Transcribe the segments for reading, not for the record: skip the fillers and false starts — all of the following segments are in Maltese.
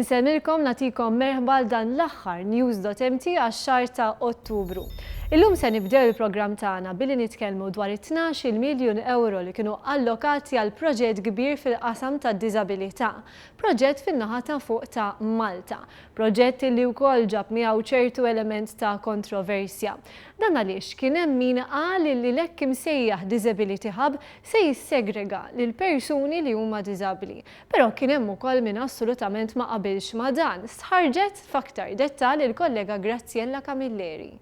Insemmilkom natikom merħba dan l-aħħar News.mt għax-xahar ta' Ottubru. Illum se nibdew il-programm tagħna billi nitkellmu dwar 12 miljun euro li kienu allokati għal proġett kbir fil-qasam tad-diżabilità. Proġett fin-naħa ta' fuq ta' Malta. Proġett li wkoll ġab miegħu ċertu element ta' kontroversja. Dan għaliex kien hemm min qal li l-hekk imsejjaħ Disability Hub se jissegrega lil persuni li huma diżabbli. Però kien hemm ukoll min assolutament ma qabilx ma' dan. Sħarġet f'aktar dettall il-kollega Graziella Camilleri.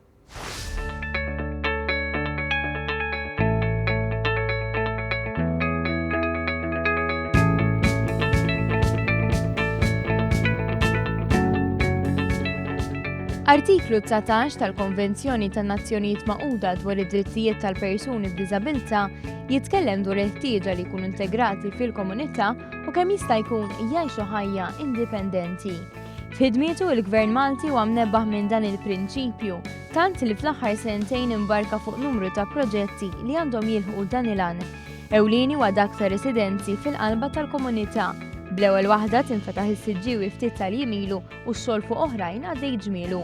Artiklu 19 tal-Konvenzjoni tan-Nazzjonijiet Magħquda dwar id-drittijiet tal-persuni b'diżabilità jitkellem dwar il-ħtieġa li jkunu integrati fil-komunità u kemm jista' jkun jgħixu ħajja indipendenti. F'ħidmietu il-Gvern Malti huwa mnebbaħ minn dan il-prinċipju, tant li fl-aħħar sentejn imbarka fuq numru ta' proġetti li għandhom jilħqu dan il-għan. Ewlieni huwa dak ta' residenzi fil-qalba tal-komunità. Bl-ewwel waħda tinfetaħ is-siġġiewi ftit tal-jimilu u x-xogħol fuq oħrajn għaddej ġmielu.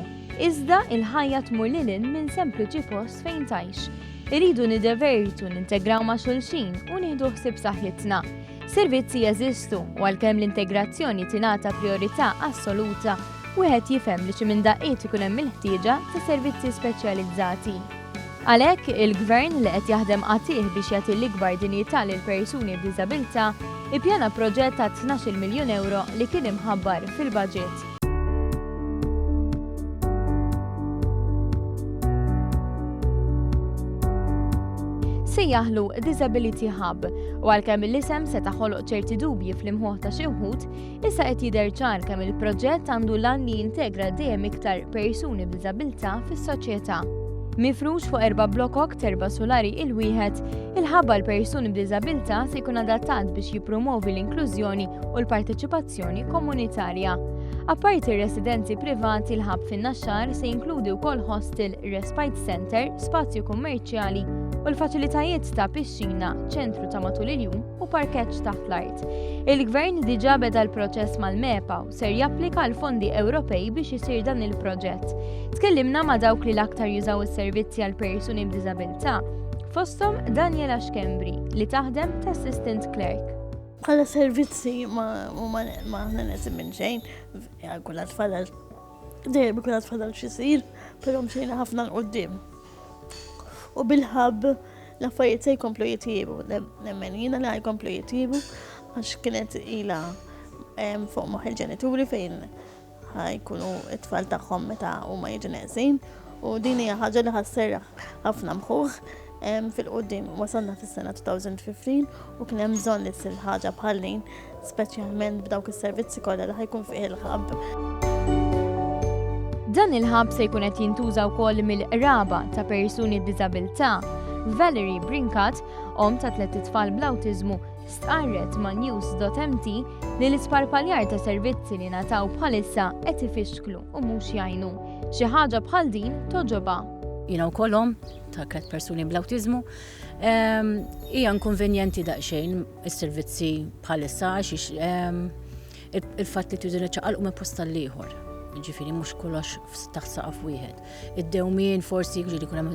Iżda il-ħajja tmur lilin minn sempliċi post fejn tgħix. Iridu nidevertu, nintegraw ma' xulxin u nieħdu ħsieb saħħitna. Servizzi jeżistu u għalkemm l-integrazzjoni tingħata priorità assoluta wieħed jifhem li xi minn daqqiet ikun hemm il-ħtieġa ta' servizzi speċjalizzati. Għalhekk il-Gvern li qed jaħdem qatih biex jagħti l-ikbar dinjità lil persuni b'diżabilità ippjana proġett ta' 12 miljun euro li kien imħabbar fil-baġit. Sejjaħlu Disability Hub u għalkemm l-isem se taħoloq ċerti dubji fl-imħuħ ta' xi wħud, issa qed jidher ċar kemm il-proġett għandu lan li jintegra dejjem iktar persuni b'diżabilità fis-soċjetà. Mifrux fuq 4 blokok terba solari il-wieħed, il-ħabba l-persuni b'diżabilità se jkun adattat biex jippromovi l-inklużjoni u l-parteċipazzjoni komunitarja. Apparti r-residenzi privati l-ħabb fin-naxxar se jinkludi wkoll hostel, respite center, spazju kummerċjali u l-faċilitajiet ta' pixxina, ċentru ta' matul il-jum u parkeġġ taħt l-art. Il-Gvern diġà beda l-proċess mal-MEPA u ser japplika l-fondi Ewropej biex isir dan il-proġett. Tkellimna ma' dawk li l-aktar jużaw is-servizzi għal persuni b'diżabilità, fosthom Daniela Xkembri li taħdem ta' assistant clerk. Bħala servizzi ma ħna nesim minn xejn, kullat fadal, dejjem kullat fadal xisir, però mxejna ħafna l-qoddim. U bil-ħab l-affarijiet se jkomplu jitjiebu, nemmenina li jkomplu jitjiebu, għax kienet ila fuq moħħ il-ġenituri fejn ħajkunu it-tfal tagħhom meta huma jiġu neqsin, u din hija ħaġa li ħasserraħ ħafna mħuħ fil-qoddim wasalna fis-sena 2015 u kien hemm bżonn li tsir ħaġa bħal-din, speċjalment b'dawk is-servizzi kollha li ħajkun fih il-ħabb. Dan il-ħabb se jkun qed jintuża wkoll mill-qraba ta' persuni b'diżabilità. Valerie Brinkat, om ta' 3 tfal bl-awtiżmu, stqarret ma' News.mt li l-isparpaljar ta' servizzi li nataw bħalissa qed ifixklu u mhux jgħinu. Xi ħaġa bħal din toġobha. Jiena wkoll ta' 3 persuni bl-awtiżmu, hija inkonvenjenti daqsxejn is-servizzi bħalissa għax il-fatt li tużu ċaqalqu minn post tal-ieħor. Ġifieri mhux kollox taħt saqaf wieħed. Id-dewmien forsi jiġri jkun hemm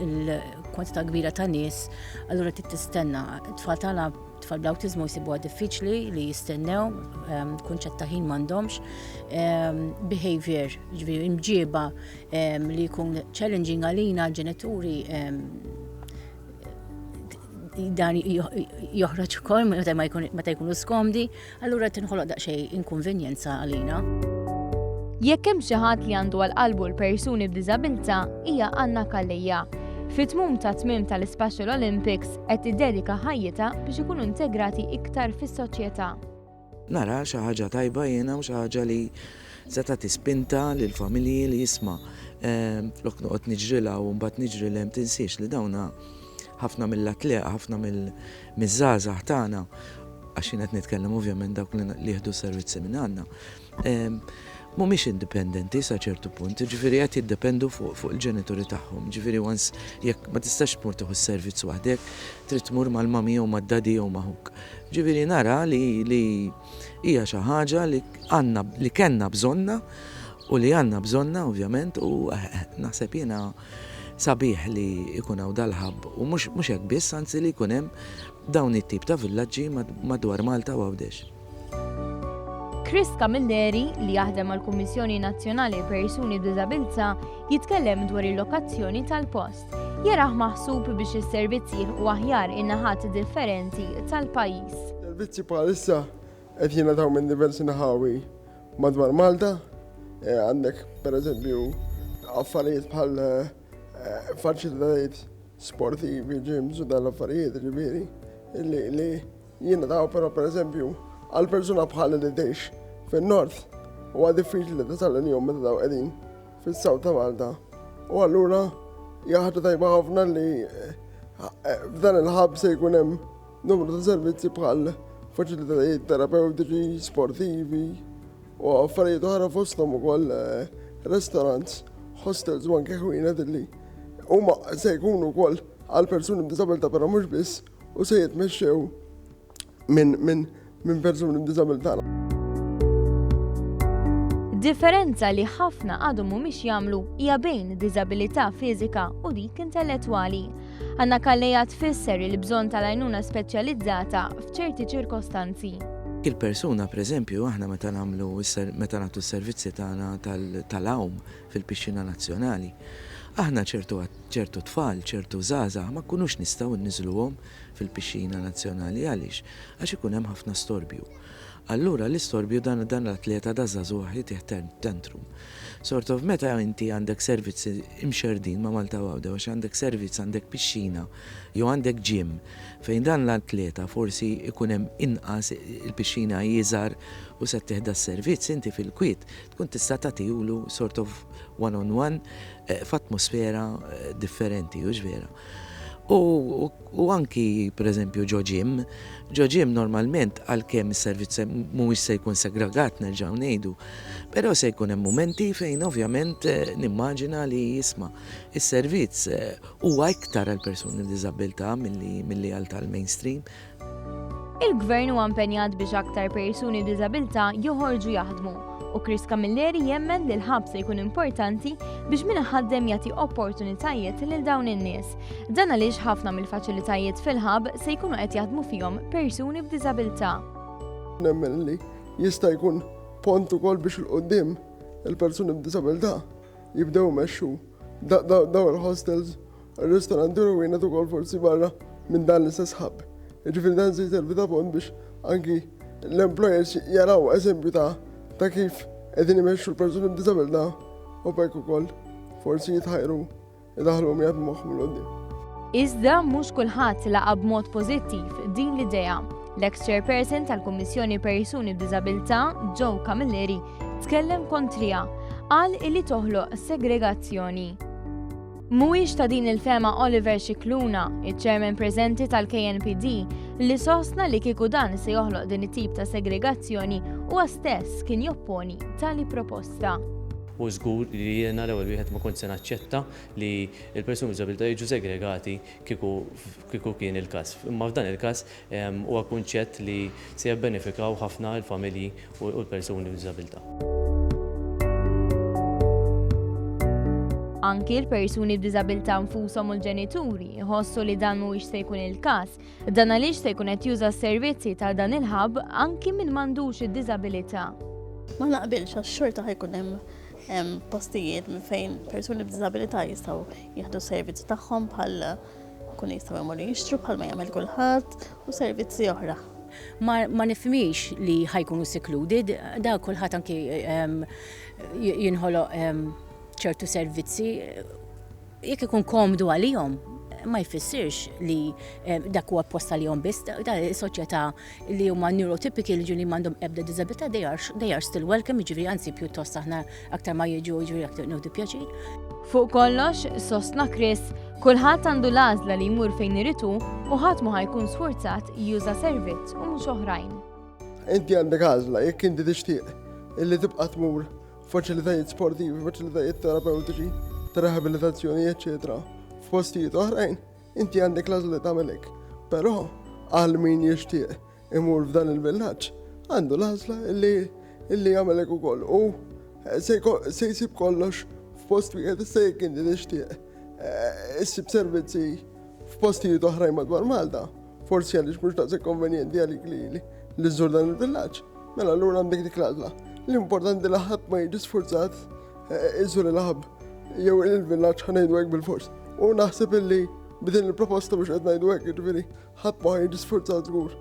il-kwantità kbira ta' nies, allura trid tistenna. Tfal tagħna tfal bl-awtiżmu jsibuha diffiċli li jistennew, kunċett ta' ħin m'għandhomx, behavior, ġifieri imġieba li jkun challenging għalina l-ġenituri dan joħroġ ukoll meta jkunu skomdi, allura tinħoloq daqsxejn inkonvenjenza għalina. Jekk hemm xi ħadd li għandu għall-qalbu l-persuni b'diżabilità hija Anna Kallejja. Fit-tmum ta' tmiem tal-Special Olympics qed tiddedika ħajjitha biex ikunu integrati iktar fis-soċjetà. Nara xi ħaġa tajba jiena u xi ħaġa li se tagħti spinta lill-familji li jisma' flok noqgħod niġrilha u mbagħad niġri li hemm tinsiex li dawna ħafna mill-atleta, ħafna miż-żgħażagħ tagħna għax qed nitkellem ovvjament dawk li jieħdu servizzi minn għandna. mhumiex indipendenti sa ċertu punt, ġifieri qed jiddependu fuq il-ġenituri tagħhom. Ġifieri once jekk ma tistax tmur tieħu s-servizz waħdek, trid tmur mal-mami jew mad-dadi jew maħuk. Ġifieri nara li hija xi ħaġa li kellna bżonna u li għandna bżonna ovvjament u naħseb jiena sabiħ li jkun hawn dal-ħabb u mhux hekk biss, anzi li jkun hemm dawn it-tip ta' villaġġi madwar Malta u Għawdex. Chris Camilleri, li jaħdem għall-Kummissjoni Nazzjonali Persuni b'Diżabilità, jitkellem dwar il-lokazzjoni tal-post. Jaraħ maħsub biex is-servizzi u aħjar in-naħat differenti tal-pajjiż. Servizzi bħalissa qed jingħataw minn diversi naħawi madwar Malta. Għandek pereżempju affarijiet bħal faċilitajiet sportivi, gyms u dal-affarijiet ġifieri li jingħataw però pereżempju għal persuna bħal li tgħix fin-nord huwa diffiċli tasal-inhom meta daw qegħdin fis-sawt ta' Malta. U allura hija ħaġa tajba ħafna li f'dan il-ħabb se jkun hemm numru ta' servizzi bħal faċilitajiet terapeutiċi, sportivi u affarijiet oħra fosthom ukoll restaurants, hostels u anke ħwienet li huma se jkunu wkoll għal persuni b'diżabilità però mhux biss u se jitmexxew minn persuni b'diżabilità. Differenza li ħafna għadhom mhumiex jagħmlu hija bejn diżabilità fiżika u dik intellettwali. Għandna kallejja tfisser il-bżonn tal-għajnuna speċjalizzata f'ċerti ċirkostanzi. Il-persuna, pereżempju, aħna meta nagħtu s-servizzi tagħna tal-awm fil-pixxina nazzjonali, aħna ċertu tfal, ċertu żgħażagħ ma kunux nistgħu nniżluhom fil-pixxina nazzjonali għaliex għax ikun hemm ħafna storbju. Allura l-istorbju dan l-atleta da żagħżugħ jitieħ tantrum. Sort of meta inti għandek servizzi imxerdin ma' Malta u Għawdex għax għandek servizz għandek pixxina jew għandek gym fejn dan l-atleta forsi ikun hemm inqas il-pixxina jiżar u se teħda s-servizz inti fil-kwiet tkun tista' tagħtilu sort of one-on-one f'atmosfera differenti u ġvera. U anki, per eżempju, ġo gym normalment għalkemm is-servizz mhuwiex se jkun segregat nerġgħu ngħidu, però se jkun hemm mumenti fejn ovvjament nimmaġina li jisma' is-servizz huwa iktar għal persuni b'diżabilità milli għal tal-mainstream. Il-Gvern huwa impenjat biex aktar persuni b'diżabilità joħorġu jaħdmu u Chris Camilleri jemmen li l-ħabb se jkun importanti biex min ħaddem jagħti opportunitajiet lil dawn in-nies. Dan għaliex ħafna mill-faċilitajiet fil-ħabb se jkunu qed jaħdmu fihom persuni b'diżabilità. Nemmen li jista' jkun pont ukoll biex il-qudiem il-persuni b'diżabilità jibdew mexxu daw il-hostels, ir-ristoranti u ħwienet ukoll forsi barra minn dan l-istess ħabb. Ġifieri dan se jservi ta' pont biex anki l-employers jaraw eżempju ta' kif qegħdin imexxu l-persuni b'diżabilità u bekk ukoll forsi jitħajru idaħluhom jaħdmu magħhom l-qudiem. Iżda mhux kulħadd laqa b'mod pożittiv din l-idea. L-ex-chairperson tal-Kummissjoni Persuni b'Diżabilità, Joe Camilleri, tkellem kontrija, qal illi toħloq segregazzjoni. Mhuwiex ta' din il-fema Oliver Scicluna, iċ-chairman preżenti tal-KNPD, li sostna li kieku dan se joħloq din it-tip ta' segregazzjoni huwa stess kien jopponi tali proposta. U żgur li jiena l-ewwel wieħed ma kontx se naċċetta li l-persuni b'diżabilità jiġu segregati kieku kien il-każ. Imma f'dan il-każ huwa kunċett li se jibbenefikaw ħafna l-familji u l-persuni b'diżabilità. Anki l-persuni b'diżabilità nfushom u l-ġenituri jħossu li dan mhuwiex se jkun il-każ. Dan għaliex se jkun qed juża s-servizzi ta' dan il-ħabb anki min m'għandux id-diżabilità. Ma naqbilx għax-xorta ħajkun hemm postijiet minn fejn persuni b'diżabilità jistgħu jieħdu servizzi tagħhom bħal kun jistgħu jmorru jixtru bħalma jagħmel kulħadd u servizzi oħra. Ma nifhmix li ħajkunu secluded, da kulħadd anke jinħoloq ċertu servizzi, jekk ikun komdu għalihom, ma jfissirx li dak huwa posta għalihom biss, da soċjetà li huma neurotypical ġili m'għandhom ebda disabilità, they are still welcome, jiġifieri anzi pjuttost aħna aktar ma jiġu jiġifieri aktar newdu pjaċir. Fuq kollox, sostna Chris, kulħadd għandu l-għażla li jmur fejn iritu u ħadd ma ħajkun sfurzat juża servizz u mhux oħrajn. Inti għandek għażla jekk inti tixtieq illi tibqa' tmur faċilitajiet sportivi, faċilitajiet terapeutiċi, ta' rehabilitazzjoni, eccetera. F'postijiet oħrajn, inti għandek l-għażla tagħmel hekk. Però għal min jixtieq imur f'dan il-villaġġ, għandu l-għażla illi jagħmel hekk ukoll. U se jsib kollox f'post wieħed issa jekk inti tixtieq issib servizzi f'postijiet oħrajn madwar Malta, forsi għaliex mhux daqshekk konvenjenti għalik li żżur dan il-villaġġ, mela allura għandek dik l-għażla. L-importanti li ħadd ma jiġi sfurzat iżur il-ħab jew il-villaġġ ħanejdu hekk bil-fors. U naħseb illi bidin il-proposta biex qed ngħidu hekk, jiġifieri ħadd ma jiġi sfurzat żgur.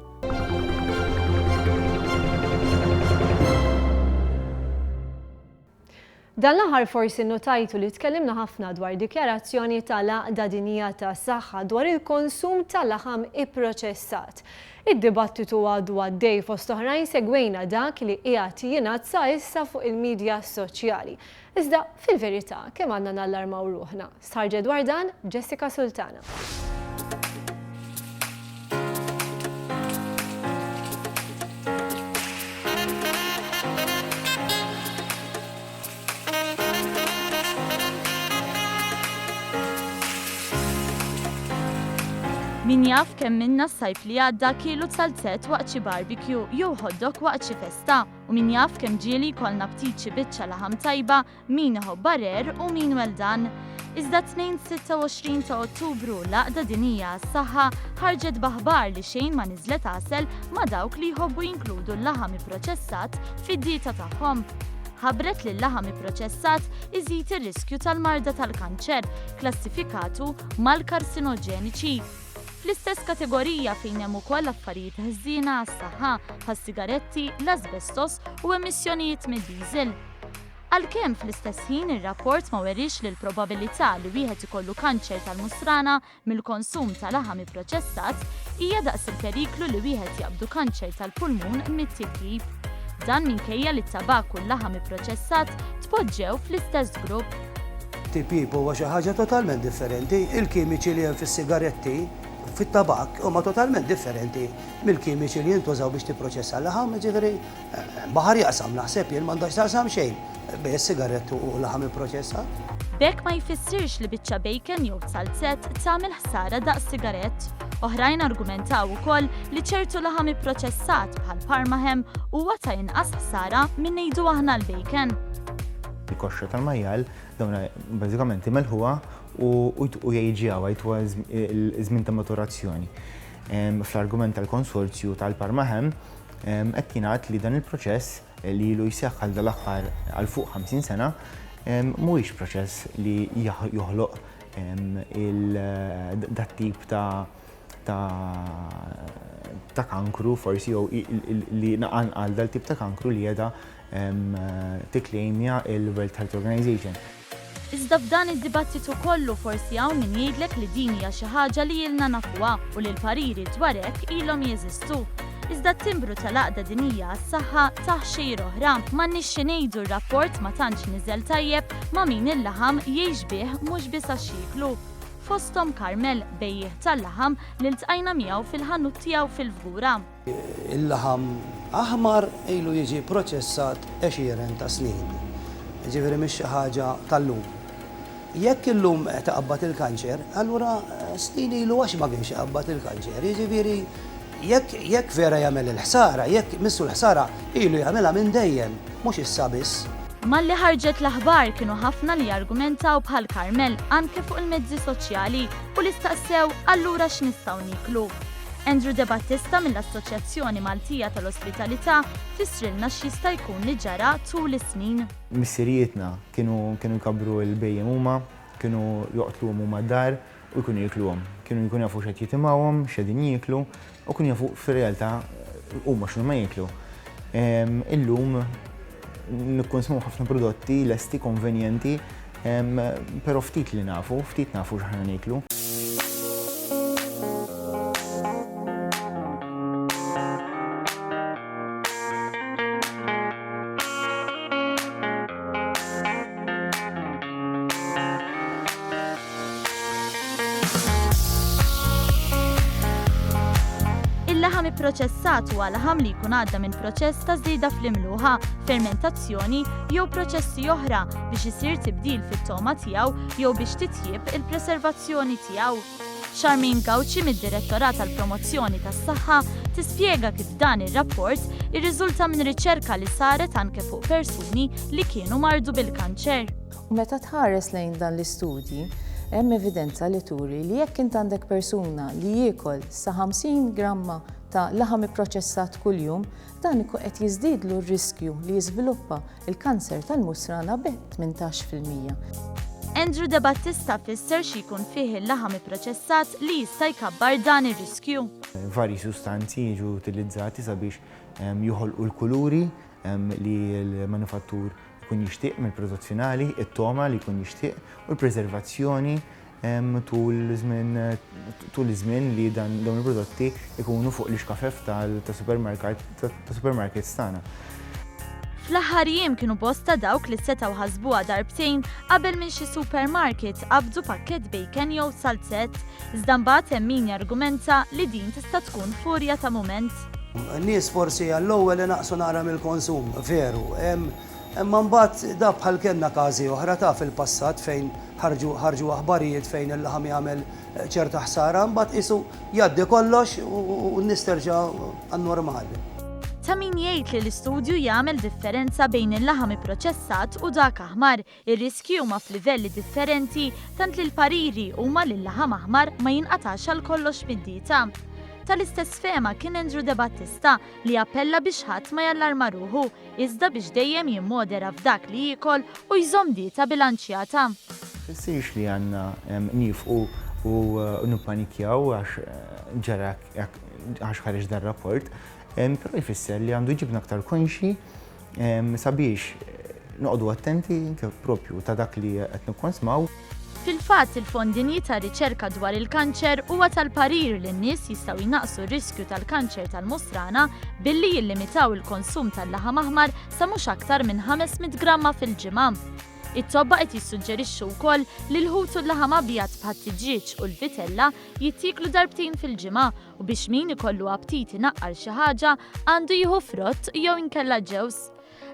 Dan l-aħħar forsi notajtu li tkellimna ħafna dwar dikjarazzjoni tal-Għaqda Dinjija tas-Saħħa dwar il-konsum tal-laħam ipproċessat. Id-dibattitu għadu għaddej fost oħrajn segwejna dak li qiegħed jingħazza issa fuq il-midja soċjali. Iżda fil-verità kemm għandna nallarmaw ruħna. Sarġet dwar dan Jessica Sultana. Min jaf kemm minna s-sajf li għadda kielu salzet waqt xi barbecue jew hotdog waqt xi festa u min jaf kemm ġieli jkollna ftit xi biċċa laħam tajba min iħobb barer u min weldan. Iżda 26 ta' Ottubru l-Għaqda Dinjija għas-Saħħa ħarġet b'aħbar li xejn ma niżlet għasel ma' dawk li jħobbu jinkludu l-laħam ipproċessat fid-dieta tagħhom. Ħabbret li l-laħam ipproċessat iżid ir-riskju tal-marda tal-kanċer klassifikatu mal-karsinoġeniċi. Fl-istess kategorija fejn hemm ukoll affarijiet ħżiena għas-saħħa bħas-sigaretti, l-asbestos u emissjonijiet mid-diesel. Għalkemm fl-istess ħin ir-rapport ma werrix li l-probabilità li wieħed ikollu kanċer tal-musrana mill-konsum tal-laħam ipproċessat hija daqs il-periklu li wieħed jaqbdu kanċer tal-pulmun mit-tirkib. Dan minkejja li t-tabak u l-laħam ipproċessat tpoġġew fl-istess grupp. TPIP huwa xi ħaġa totalment differenti, il-kimiċi li hemm fis-sigaretti fit-tabak huma totalment differenti mill-kimiċi li jintużaw biex tipproċessa l-laħam, ġifieri baħar jaqsam naħseb jien m'għandax taqsam xejn bejn is-sigarettu u l-laħam ipproċessat. Bekk ma jfissirx li biċċa bacon jew salzett tagħmel ħsara daqs sigarett. Oħrajn argumentaw ukoll li ċertu laħam ipproċessat bħal Parmahem huwa ta' inqas ħsara minn ngħidu aħna l-bacon. Il-koxxa tal-majjal dawna bażikament imelħuha u jgħidġijaw jitwa iż-żmien ta' maturazzjoni. Fl-argument tal-konsorzju tal-Parmahem qed jingħad li dan il-proċess li ilu jseħħ għal dal-aħħar għal fuq 50 sena mhuwiex proċess li joħloq dat tip ta' kankru forsi jew li naqanqal dal-tip ta' kankru li qiegħda tikklejmja il-World Health Organization. Iżda f'dan id-dibattitu kollu forsi hawn min jgħidlek li din hija xi ħaġa li ilna nafuha u li l-pariri dwar hekk ilhom jeżistu. Iżda t-timbru tal-Għaqda Dinjija għas-Saħħa taħ xejn oħra m'għandniex xi ngħidu r-rapport ma tantx niżel tajjeb ma' min il-laħam jgħix bih mhux biss għax jieklu. Fosthom Karmel bejjieħ tal-laħam li ltqajna miegħu fil-ħanut tiegħu fil-Vgura. Il-laħam aħmar ilu jiġi proċessat 20 ta' snin. Ġifieri mhix xi ħaġa tal-lum. Jekk illum taqabbad il-kanċer, allura snin ilu għax ma kienx iqabbad il-kanċer. Jiġifieri jekk vera jagħmel il-ħsara, jekk missu l-ħsara ilu jagħmilha minn dejjem, mhux issa biss. Malli ħarġet l-aħbar kienu ħafna li jargumentaw bħal Karmel anke fuq il-mezzi soċjali u li staqsew allura x'nistgħu niklu. Andrew De Battista mill-Assoċjazzjoni Maltija tal-Ospitalità fissrilna x'jista' jkun li ġara tul is-snin. Missirietna kienu jkabru l-bejjem huma, kienu joqtluhom huma d-dar u jkunu jikluhom. Kienu jkunu jafu x'qed jitimgħuhom, x'qegħdin jieklu u kienu jafu fir-realtà huma x'huma jieklu. Illum nikkonsmu ħafna prodotti lesti konvenjenti, però ftit li nafu x'aħna nieklu. proċessat huwa laħam li jkun għadda minn proċess ta' żieda fl-imluħa, fermentazzjoni jew proċessi oħra biex isir tibdil fit-toma tiegħu jew biex titjib il-preservazzjoni tiegħu. Charmaine Gauci mid-Direttorat tal-Promozzjoni tas-Saħħa tispjega kif dan ir-rapport irriżulta minn riċerka li saret anke fuq persuni li kienu mardu bil-kanċer. Meta tħares lejn dan l-istudji, hemm evidenza li turi li jekk int għandek persuna li jiekol sa 50 gramma ta' laħam ipproċessat kuljum, dan qed jiżdiedlu r-riskju li jiżviluppa il-kanser tal-musrana b'18%. Andrew De Battista fisser xi jkun fih il-laħam ipproċessat li jista' jkabbar dan ir-riskju. Varji sustanzi jiġu utilizzati sabiex joħolqu l-kuluri li l-manufattur jkun jixtieq mill-prodott finali, it-toma li jkun jixtieq u l-preservazzjoni tul iż-żmien li dawn il-prodotti jkunu fuq l-ixkafef tas-supermarkets tagħna. Fl-aħħar jiem kienu bosta dawk li setgħu ħasbuha darbtejn qabel minn xi supermarket qabdu pakkett bacon jew salzett, iżda mbagħad hemm min jargumenta li din tista' tkun furja ta' mument. N-nies forsi għall-ewwel inaqsu nara mill-konsum, veru. Imma mbagħad da bħal kellna każi oħra ta' fil-passat fejn ħarġu aħbarijiet fejn il-laħam jagħmel ċerta ħsara, mbagħad qisu jgħaddi kollox u nisterġa' għan-normali. Ta' min jgħid li l-istudju jagħmel differenza bejn il-laħam ipproċessat u dak aħmar. Ir-riskji huma f'livelli differenti tant li l-pariri huma li l-laħam aħmar ma jinqatax għal kollox mid-dieta. Tal-istess fema kien Andrew De Battista li appella biex ħadd ma jallarma ruħu, iżda biex dejjem jimmodera f'dak li jiekol u jżomm dieta bilanċjata. Fissirx li għandna nifqu u nippanikjaw għax ġara għax ħareġ dan rapport, però jfisser li għandu jġibna aktar konxi sabiex noqogħdu attenti propju ta' dak li qed nikkonsmaw. Fil-fatt il-Fond Dinji ta' Riċerka dwar il-kanċer huwa tal-parir li n-nies jistgħu jnaqsu r-riskju tal-kanċer tal-musrana billi jillimitaw il-konsum tal-laħam aħmar sa mhux aktar minn 500 gramma fil-ġimgħa. It-tobba qed jissuġġerixxu wkoll li l-ħut u l-laħam abjad bħat-tiġġieġ u l-vitella jittieklu darbtejn fil-ġimgħa u biex min ikollu aptit inaqqar xi ħaġa għandu jieħu frott jew inkella ġews.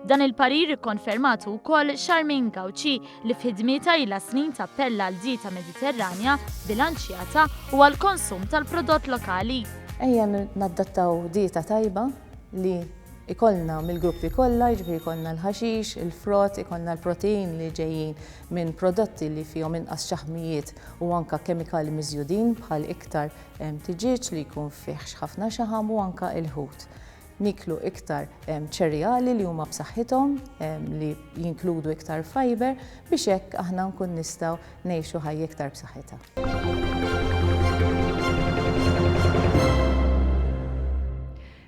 Dan il-parir ikkonfermatu wkoll Charmaine Gauci li f'ħidmieta ilha snin tappella għal dieta mediterranja bilanċjata u għal konsum tal-prodott lokali. Ejja naddattaw dieta tajba li ikollna mill-gruppi kollha, jiġifieri ikollna l-ħaxix, il-frott, ikollna l-protein li ġejjin minn prodotti li fihom inqas xaħmijiet u anke kemikali miżjudin bħal iktar tiġġieġ li jkun fih ħafna xaħam u anke il-ħut. Niklu iktar ċerjali li huma b'saħħithom li jinkludu iktar fiber biex hekk aħna nkun nistgħu ngħixu ħajja iktar b'saħħitha.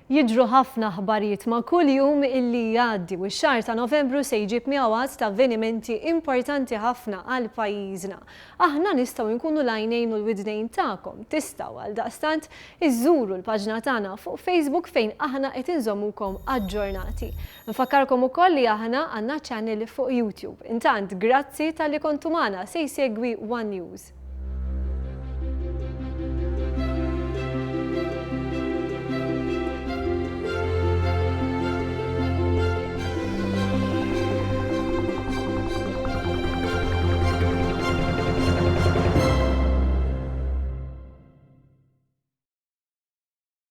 Jiġru ħafna aħbarijiet ma' kull jum illi jgħaddi u x-xahar ta' Novembru se jġib miegħu ta' avvenimenti importanti ħafna għal pajjiżna. Aħna nistgħu nkunu l-għajnejn u l-widnejn tagħkom. Tistgħu għal daqstant iżżuru l-paġna tagħna fuq Facebook fejn aħna qed inżommukom aġġornati. Nfakkarkom ukoll li aħna għandna channel fuq YouTube. Intant grazzi tal-li kontu magħna se jsegwi One News.